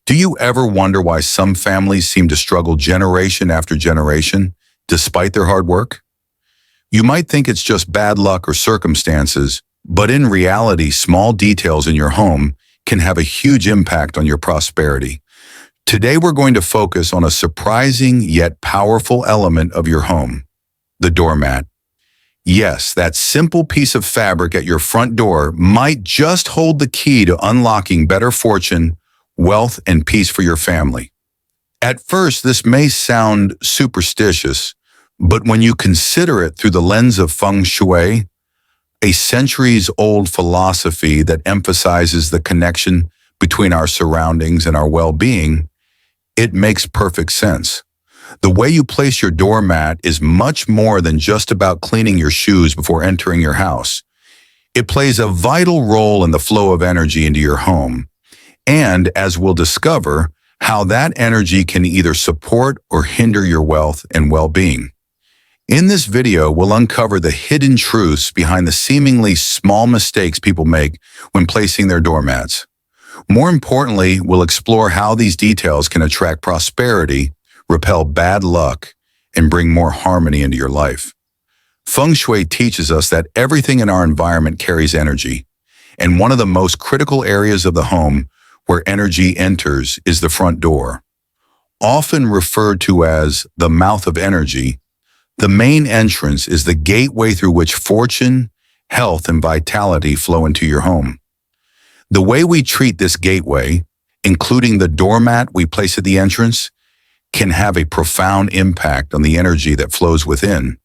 Do you ever wonder why some families seem to struggle generation after generation, despite their hard work? You might think it's just bad luck or circumstances, but in reality, small details in your home can have a huge impact on your prosperity. Today, we're going to focus on a surprising yet powerful element of your home, the doormat. Yes, that simple piece of fabric at your front door might just hold the key to unlocking better fortune, wealth, and peace for your family. At first, this may sound superstitious, but when you consider it through the lens of Feng Shui, a centuries-old philosophy that emphasizes the connection between our surroundings and our well-being, it makes perfect sense. The way you place your doormat is much more than just about cleaning your shoes before entering your house. It plays a vital role in the flow of energy into your home, and, as we'll discover, how that energy can either support or hinder your wealth and well-being. In this video, we'll uncover the hidden truths behind the seemingly small mistakes people make when placing their doormats. More importantly, we'll explore how these details can attract prosperity, repel bad luck, and bring more harmony into your life. Feng Shui teaches us that everything in our environment carries energy, and one of the most critical areas of the home where energy enters is the front door. Often referred to as the mouth of energy, the main entrance is the gateway through which fortune, health, and vitality flow into your home. The way we treat this gateway, including the doormat we place at the entrance, can have a profound impact on the energy that flows within.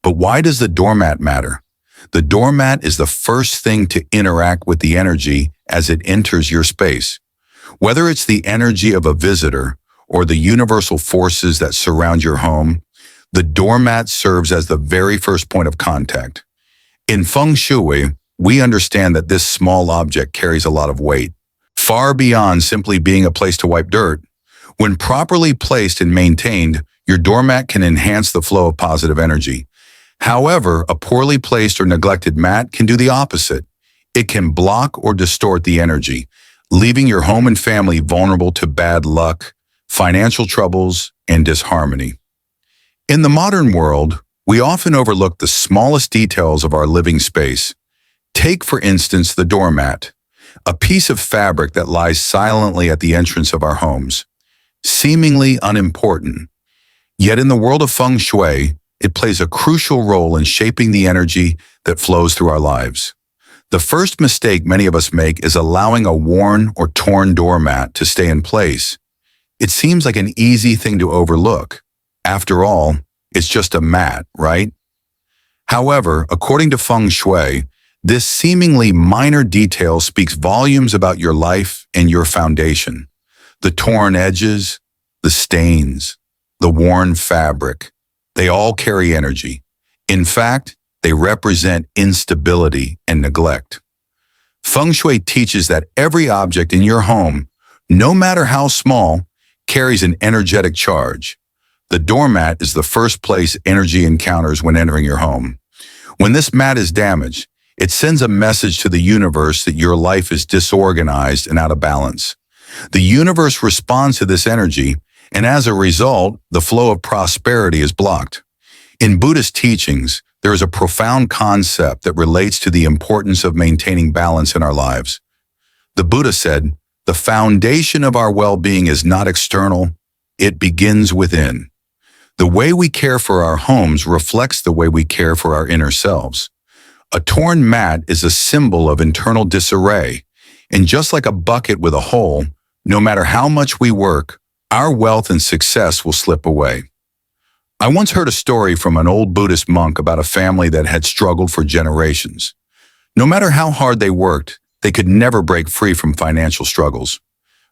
But why does the doormat matter? The doormat is the first thing to interact with the energy as it enters your space. Whether it's the energy of a visitor or the universal forces that surround your home, the doormat serves as the very first point of contact. In Feng Shui, we understand that this small object carries a lot of weight, far beyond simply being a place to wipe dirt. When properly placed and maintained, your doormat can enhance the flow of positive energy. However, a poorly placed or neglected mat can do the opposite. It can block or distort the energy, leaving your home and family vulnerable to bad luck, financial troubles, and disharmony. In the modern world, we often overlook the smallest details of our living space. Take, for instance, the doormat, a piece of fabric that lies silently at the entrance of our homes. Seemingly unimportant, yet in the world of Feng Shui, it plays a crucial role in shaping the energy that flows through our lives. The first mistake many of us make is allowing a worn or torn doormat to stay in place. It seems like an easy thing to overlook. After all, it's just a mat, right? However, according to Feng Shui, this seemingly minor detail speaks volumes about your life and your foundation. The torn edges, the stains, the worn fabric, they all carry energy. In fact, they represent instability and neglect. Feng Shui teaches that every object in your home, no matter how small, carries an energetic charge. The doormat is the first place energy encounters when entering your home. When this mat is damaged, it sends a message to the universe that your life is disorganized and out of balance. The universe responds to this energy, and as a result, the flow of prosperity is blocked. In Buddhist teachings, there is a profound concept that relates to the importance of maintaining balance in our lives. The Buddha said, "The foundation of our well-being is not external, it begins within." The way we care for our homes reflects the way we care for our inner selves. A torn mat is a symbol of internal disarray, and just like a bucket with a hole, no matter how much we work, our wealth and success will slip away. I once heard a story from an old Buddhist monk about a family that had struggled for generations. No matter how hard they worked, they could never break free from financial struggles.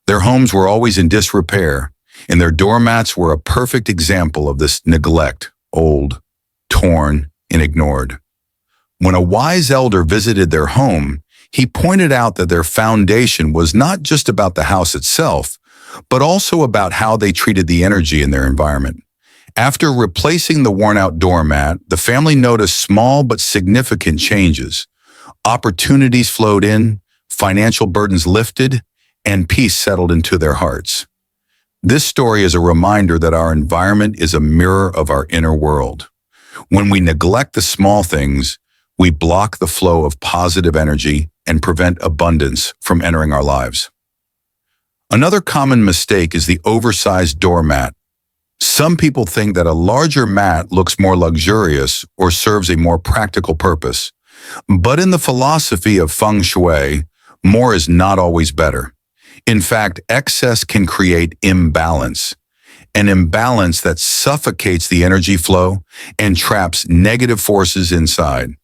Their homes were always in disrepair, and their doormats were a perfect example of this neglect, old, torn, and ignored. When a wise elder visited their home, he pointed out that their foundation was not just about the house itself, but also about how they treated the energy in their environment. After replacing the worn-out doormat, the family noticed small but significant changes. Opportunities flowed in, financial burdens lifted, and peace settled into their hearts. This story is a reminder that our environment is a mirror of our inner world. When we neglect the small things, we block the flow of positive energy and prevent abundance from entering our lives. Another common mistake is the oversized doormat. Some people think that a larger mat looks more luxurious or serves a more practical purpose. But in the philosophy of Feng Shui, more is not always better. In fact, excess can create imbalance, an imbalance that suffocates the energy flow and traps negative forces inside.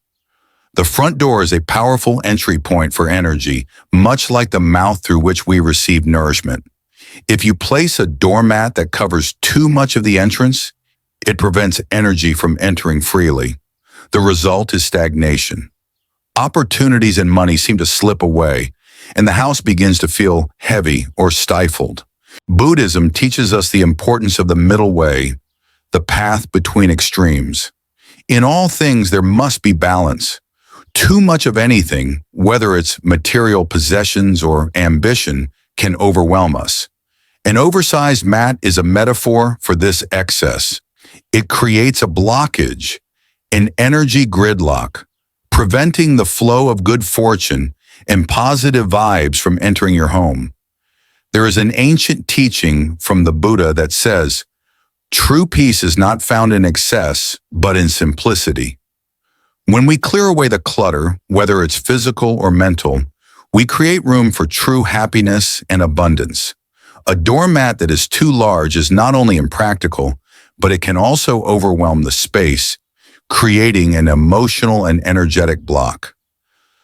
The front door is a powerful entry point for energy, much like the mouth through which we receive nourishment. If you place a doormat that covers too much of the entrance, it prevents energy from entering freely. The result is stagnation. Opportunities and money seem to slip away, and the house begins to feel heavy or stifled. Buddhism teaches us the importance of the middle way, the path between extremes. In all things, there must be balance. Too much of anything, whether it's material possessions or ambition, can overwhelm us. An oversized mat is a metaphor for this excess. It creates a blockage, an energy gridlock, preventing the flow of good fortune and positive vibes from entering your home. There is an ancient teaching from the Buddha that says, "True peace is not found in excess, but in simplicity." When we clear away the clutter, whether it's physical or mental, we create room for true happiness and abundance. A doormat that is too large is not only impractical, but it can also overwhelm the space, creating an emotional and energetic block.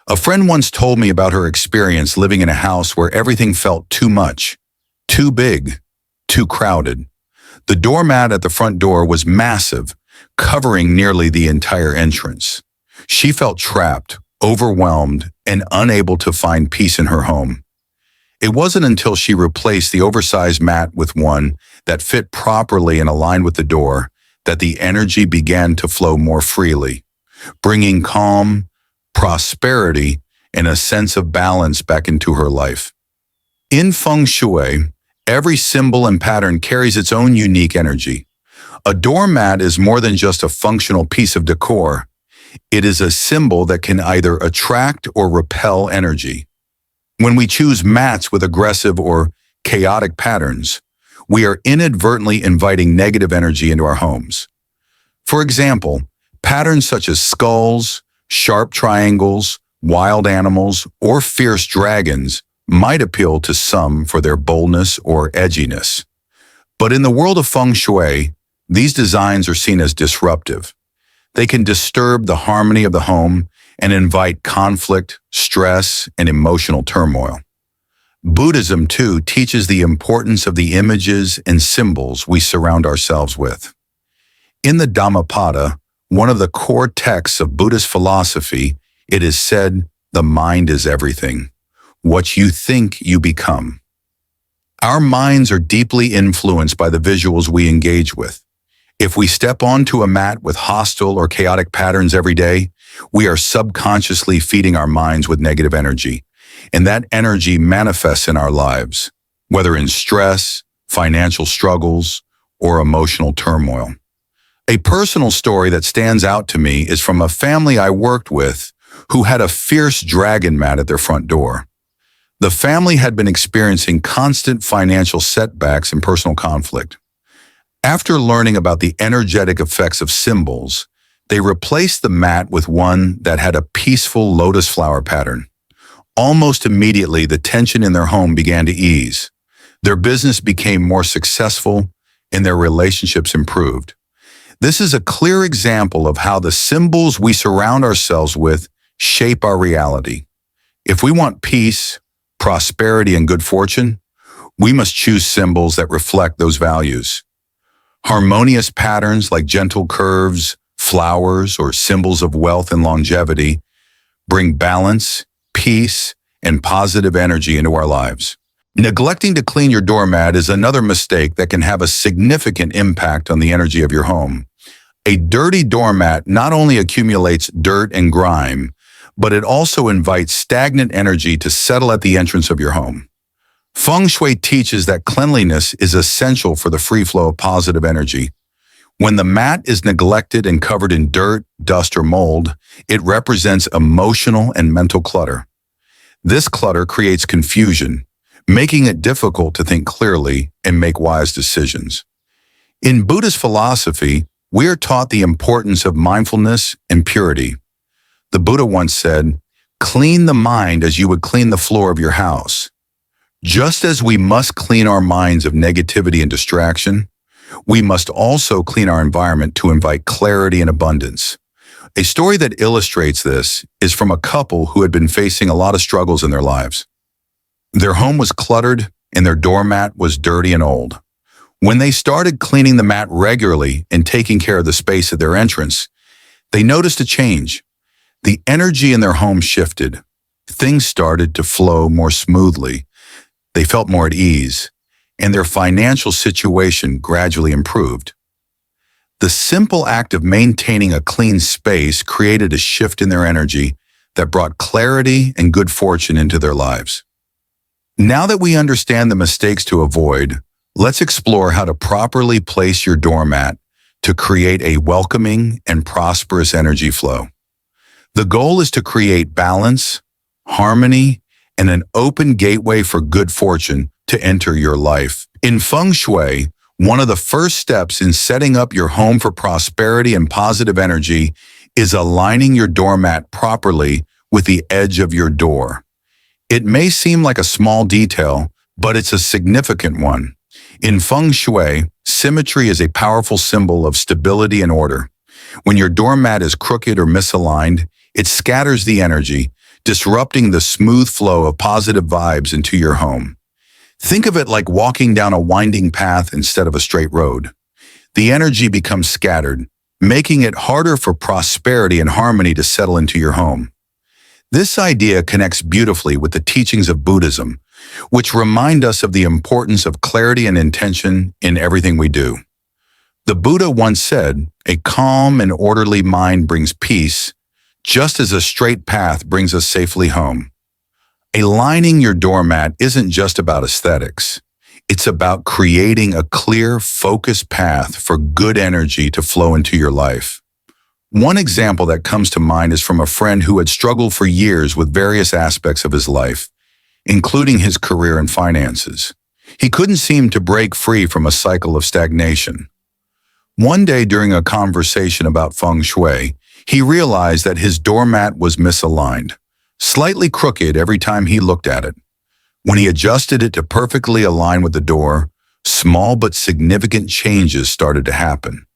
A friend once told me about her experience living in a house where everything felt too much, too big, too crowded. The doormat at the front door was massive, covering nearly the entire entrance. She felt trapped, overwhelmed, and unable to find peace in her home. It wasn't until she replaced the oversized mat with one that fit properly and aligned with the door that the energy began to flow more freely, bringing calm, prosperity, and a sense of balance back into her life. In Feng Shui, every symbol and pattern carries its own unique energy. A doormat is more than just a functional piece of decor. It is a symbol that can either attract or repel energy. When we choose mats with aggressive or chaotic patterns, we are inadvertently inviting negative energy into our homes. For example, patterns such as skulls, sharp triangles, wild animals, or fierce dragons might appeal to some for their boldness or edginess. But in the world of Feng Shui, these designs are seen as disruptive. They can disturb the harmony of the home and invite conflict, stress, and emotional turmoil. Buddhism, too, teaches the importance of the images and symbols we surround ourselves with. In the Dhammapada, one of the core texts of Buddhist philosophy, it is said, "The mind is everything. What you think, you become." Our minds are deeply influenced by the visuals we engage with. If we step onto a mat with hostile or chaotic patterns every day, we are subconsciously feeding our minds with negative energy, and that energy manifests in our lives, whether in stress, financial struggles, or emotional turmoil. A personal story that stands out to me is from a family I worked with who had a fierce dragon mat at their front door. The family had been experiencing constant financial setbacks and personal conflict. After learning about the energetic effects of symbols, they replaced the mat with one that had a peaceful lotus flower pattern. Almost immediately, the tension in their home began to ease. Their business became more successful, and their relationships improved. This is a clear example of how the symbols we surround ourselves with shape our reality. If we want peace, prosperity, and good fortune, we must choose symbols that reflect those values. Harmonious patterns like gentle curves, flowers, or symbols of wealth and longevity bring balance, peace, and positive energy into our lives. Neglecting to clean your doormat is another mistake that can have a significant impact on the energy of your home. A dirty doormat not only accumulates dirt and grime, but it also invites stagnant energy to settle at the entrance of your home. Feng Shui teaches that cleanliness is essential for the free flow of positive energy. When the mat is neglected and covered in dirt, dust, or mold, it represents emotional and mental clutter. This clutter creates confusion, making it difficult to think clearly and make wise decisions. In Buddhist philosophy, we are taught the importance of mindfulness and purity. The Buddha once said, "Clean the mind as you would clean the floor of your house." Just as we must clean our minds of negativity and distraction, we must also clean our environment to invite clarity and abundance. A story that illustrates this is from a couple who had been facing a lot of struggles in their lives. Their home was cluttered and their doormat was dirty and old. When they started cleaning the mat regularly and taking care of the space at their entrance, they noticed a change. The energy in their home shifted. Things started to flow more smoothly. They felt more at ease, and their financial situation gradually improved. The simple act of maintaining a clean space created a shift in their energy that brought clarity and good fortune into their lives. Now that we understand the mistakes to avoid, let's explore how to properly place your doormat to create a welcoming and prosperous energy flow. The goal is to create balance, harmony, and an open gateway for good fortune to enter your life. In Feng Shui, one of the first steps in setting up your home for prosperity and positive energy is aligning your doormat properly with the edge of your door. It may seem like a small detail, but it's a significant one. In Feng Shui, symmetry is a powerful symbol of stability and order. When your doormat is crooked or misaligned, it scatters the energy, disrupting the smooth flow of positive vibes into your home. Think of it like walking down a winding path instead of a straight road. The energy becomes scattered, making it harder for prosperity and harmony to settle into your home. This idea connects beautifully with the teachings of Buddhism, which remind us of the importance of clarity and intention in everything we do. The Buddha once said, "A calm and orderly mind brings peace, just as a straight path brings us safely home." Aligning your doormat isn't just about aesthetics. It's about creating a clear, focused path for good energy to flow into your life. One example that comes to mind is from a friend who had struggled for years with various aspects of his life, including his career and finances. He couldn't seem to break free from a cycle of stagnation. One day during a conversation about Feng Shui, he realized that his doormat was misaligned, slightly crooked every time he looked at it. When he adjusted it to perfectly align with the door, small but significant changes started to happen.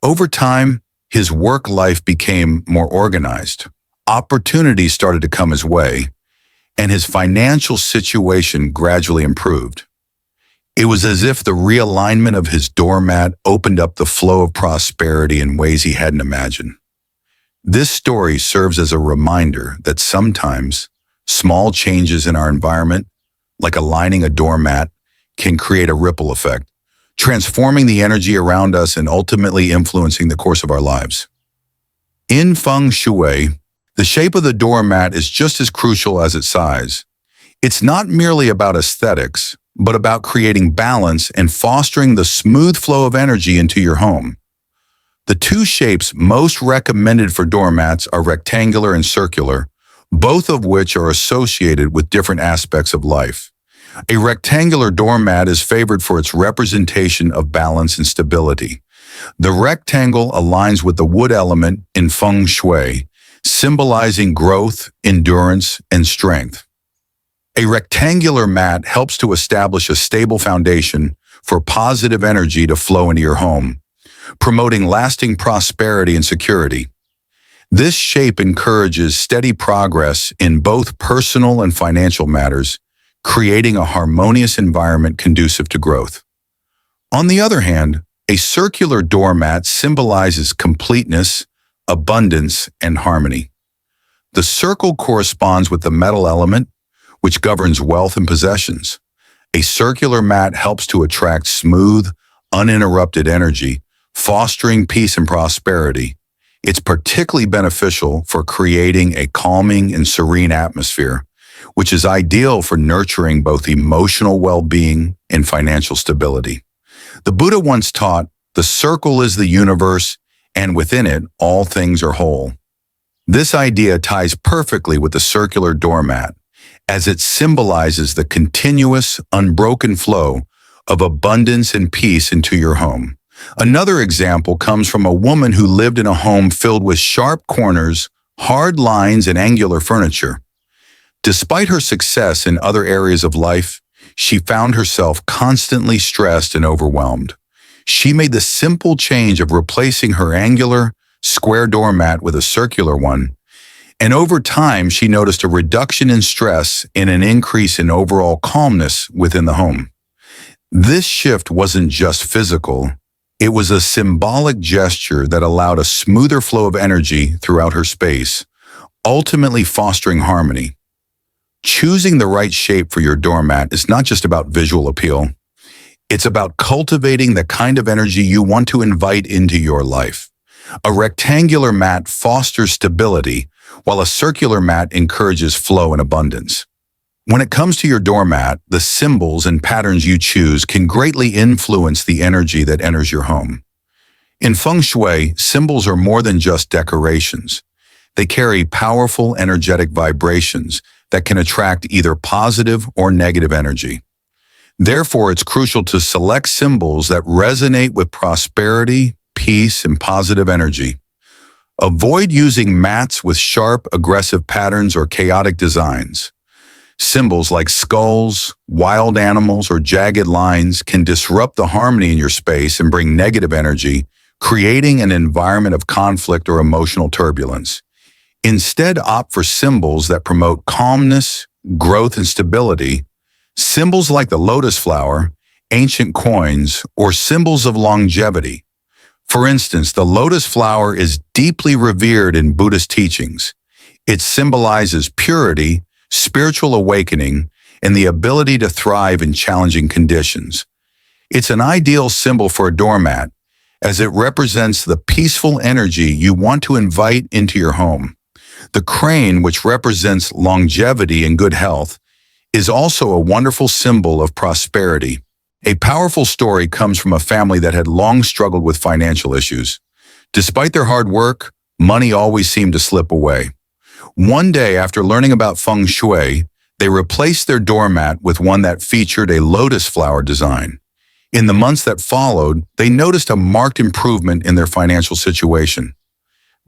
Over time, his work life became more organized. Opportunities started to come his way, and his financial situation gradually improved. It was as if the realignment of his doormat opened up the flow of prosperity in ways he hadn't imagined. This story serves as a reminder that sometimes small changes in our environment, like aligning a doormat, can create a ripple effect, transforming the energy around us and ultimately influencing the course of our lives. In Feng Shui, the shape of the doormat is just as crucial as its size. It's not merely about aesthetics, but about creating balance and fostering the smooth flow of energy into your home. The two shapes most recommended for doormats are rectangular and circular, both of which are associated with different aspects of life. A rectangular doormat is favored for its representation of balance and stability. The rectangle aligns with the wood element in Feng Shui, symbolizing growth, endurance, and strength. A rectangular mat helps to establish a stable foundation for positive energy to flow into your home, promoting lasting prosperity and security. This shape encourages steady progress in both personal and financial matters, creating a harmonious environment conducive to growth. On the other hand, a circular doormat symbolizes completeness, abundance, and harmony. The circle corresponds with the metal element, which governs wealth and possessions. A circular mat helps to attract smooth, uninterrupted energy, fostering peace and prosperity. It's particularly beneficial for creating a calming and serene atmosphere, which is ideal for nurturing both emotional well-being and financial stability. The Buddha once taught, "The circle is the universe, and within it, all things are whole." This idea ties perfectly with the circular doormat, as it symbolizes the continuous, unbroken flow of abundance and peace into your home. Another example comes from a woman who lived in a home filled with sharp corners, hard lines, and angular furniture. Despite her success in other areas of life, she found herself constantly stressed and overwhelmed. She made the simple change of replacing her angular, square doormat with a circular one, and over time she noticed a reduction in stress and an increase in overall calmness within the home. This shift wasn't just physical, it was a symbolic gesture that allowed a smoother flow of energy throughout her space, ultimately fostering harmony. Choosing the right shape for your doormat is not just about visual appeal. It's about cultivating the kind of energy you want to invite into your life. A rectangular mat fosters stability, while a circular mat encourages flow and abundance. When it comes to your doormat, the symbols and patterns you choose can greatly influence the energy that enters your home. In Feng Shui, symbols are more than just decorations. They carry powerful energetic vibrations that can attract either positive or negative energy. Therefore, it's crucial to select symbols that resonate with prosperity, peace, and positive energy. Avoid using mats with sharp, aggressive patterns or chaotic designs. Symbols like skulls, wild animals, or jagged lines can disrupt the harmony in your space and bring negative energy, creating an environment of conflict or emotional turbulence. Instead, opt for symbols that promote calmness, growth, and stability. Symbols like the lotus flower, ancient coins, or symbols of longevity. For instance, the lotus flower is deeply revered in Buddhist teachings. It symbolizes purity, spiritual awakening, and the ability to thrive in challenging conditions. It's an ideal symbol for a doormat, as it represents the peaceful energy you want to invite into your home. The crane, which represents longevity and good health, is also a wonderful symbol of prosperity. A powerful story comes from a family that had long struggled with financial issues. Despite their hard work, money always seemed to slip away. One day, after learning about Feng Shui, they replaced their doormat with one that featured a lotus flower design. In the months that followed, they noticed a marked improvement in their financial situation.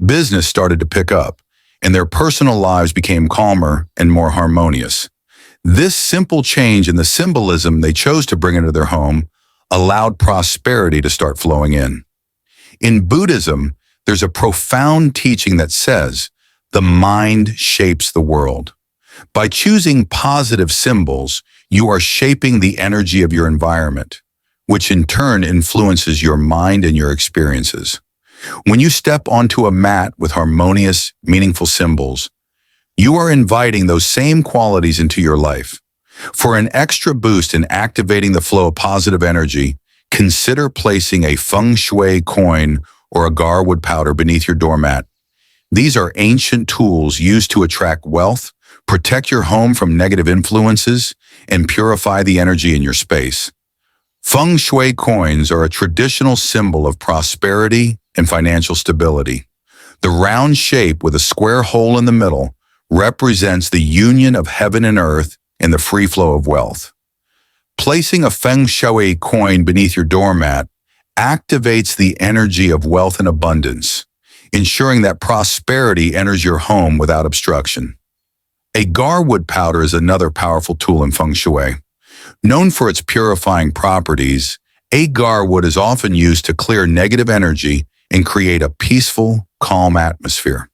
Business started to pick up, and their personal lives became calmer and more harmonious. This simple change in the symbolism they chose to bring into their home allowed prosperity to start flowing in. In Buddhism, there's a profound teaching that says, the mind shapes the world. By choosing positive symbols, you are shaping the energy of your environment, which in turn influences your mind and your experiences. When you step onto a mat with harmonious, meaningful symbols, you are inviting those same qualities into your life. For an extra boost in activating the flow of positive energy, consider placing a Feng Shui coin or agar wood powder beneath your doormat. These are ancient tools used to attract wealth, protect your home from negative influences, and purify the energy in your space. Feng Shui coins are a traditional symbol of prosperity and financial stability. The round shape with a square hole in the middle represents the union of heaven and earth and the free flow of wealth. Placing a Feng Shui coin beneath your doormat activates the energy of wealth and abundance, ensuring that prosperity enters your home without obstruction. Agar wood powder is another powerful tool in Feng Shui. Known for its purifying properties, agar wood is often used to clear negative energy and create a peaceful, calm atmosphere.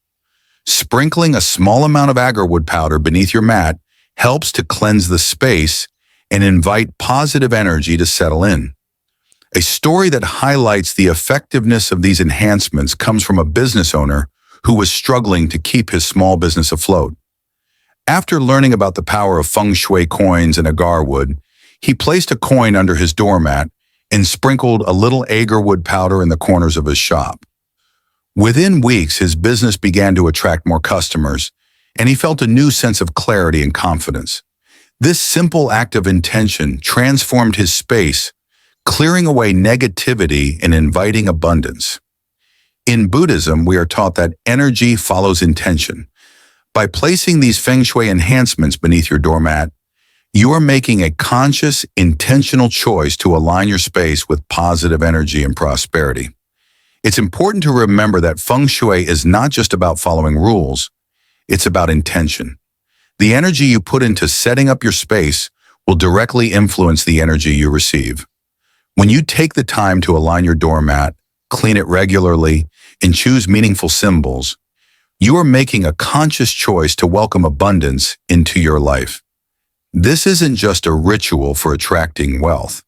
Sprinkling a small amount of agar wood powder beneath your mat helps to cleanse the space and invite positive energy to settle in. A story that highlights the effectiveness of these enhancements comes from a business owner who was struggling to keep his small business afloat. After learning about the power of Feng Shui coins and agar wood, he placed a coin under his doormat and sprinkled a little agar wood powder in the corners of his shop. Within weeks, his business began to attract more customers, and he felt a new sense of clarity and confidence. This simple act of intention transformed his space, clearing away negativity and inviting abundance. In Buddhism, we are taught that energy follows intention. By placing these Feng Shui enhancements beneath your doormat, you are making a conscious, intentional choice to align your space with positive energy and prosperity. It's important to remember that Feng Shui is not just about following rules, it's about intention. The energy you put into setting up your space will directly influence the energy you receive. When you take the time to align your doormat, clean it regularly, and choose meaningful symbols, you are making a conscious choice to welcome abundance into your life. This isn't just a ritual for attracting wealth.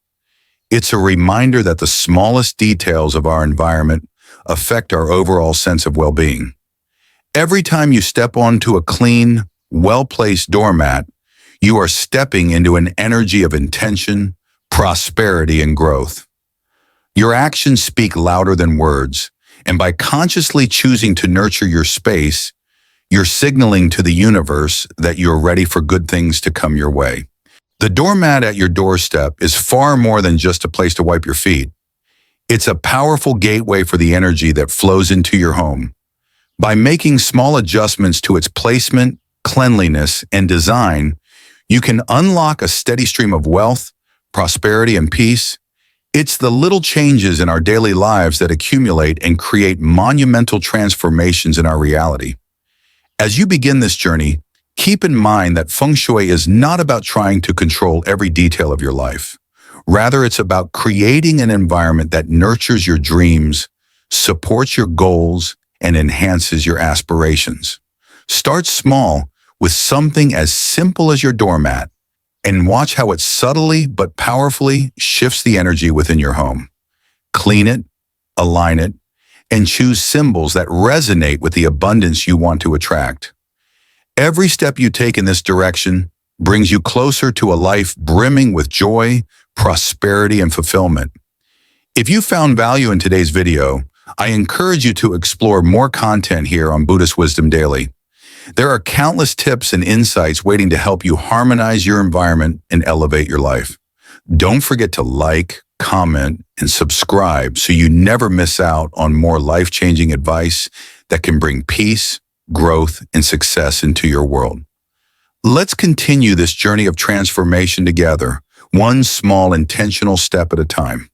It's a reminder that the smallest details of our environment affect our overall sense of well-being. Every time you step onto a clean, well-placed doormat, you are stepping into an energy of intention, prosperity, and growth. Your actions speak louder than words, and by consciously choosing to nurture your space, you're signaling to the universe that you're ready for good things to come your way. The doormat at your doorstep is far more than just a place to wipe your feet. It's a powerful gateway for the energy that flows into your home. By making small adjustments to its placement, cleanliness, and design, you can unlock a steady stream of wealth, prosperity, and peace. It's the little changes in our daily lives that accumulate and create monumental transformations in our reality. As you begin this journey, keep in mind that Feng Shui is not about trying to control every detail of your life. Rather, it's about creating an environment that nurtures your dreams, supports your goals, and enhances your aspirations. Start small with something as simple as your doormat, and watch how it subtly but powerfully shifts the energy within your home. Clean it, align it, and choose symbols that resonate with the abundance you want to attract. Every step you take in this direction brings you closer to a life brimming with joy, prosperity, and fulfillment. If you found value in today's video, I encourage you to explore more content here on Buddhist Wisdom Daily. There are countless tips and insights waiting to help you harmonize your environment and elevate your life. Don't forget to like, comment, and subscribe so you never miss out on more life-changing advice that can bring peace, growth, and success into your world. Let's continue this journey of transformation together, one small intentional step at a time.